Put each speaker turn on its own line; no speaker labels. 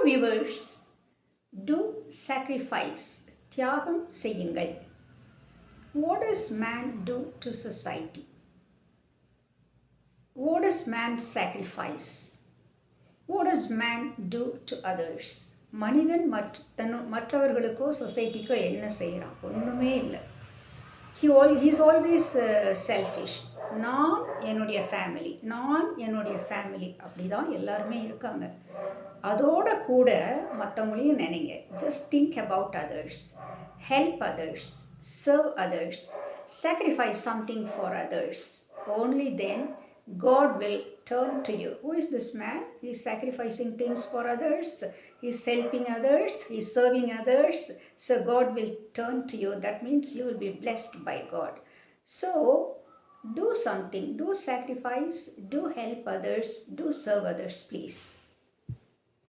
viewers, do sacrifice. தியாகம் செய்யுங்கள். What does man do to society? What does man sacrifice? What does man do to others? மனிதன் மற்றவர்களுக்கோ சொசைட்டிக்கோ என்ன செய்கிறான்? ஒன்றுமே இல்லை. He's always selfish. நான் என்னுடைய ஃபேமிலி அப்படி தான் எல்லாருமே இருக்காங்க. அதோட கூட மற்றவங்களையும் நினைங்க. Just think about others, help others, serve others, sacrifice something for others. Only then God will turn to you. Who is this man? He is sacrificing things for others. He is helping others. He is serving others. So God will turn to you. That means you will be blessed by God. So do something. Do sacrifice. Do help others. Do serve others, please.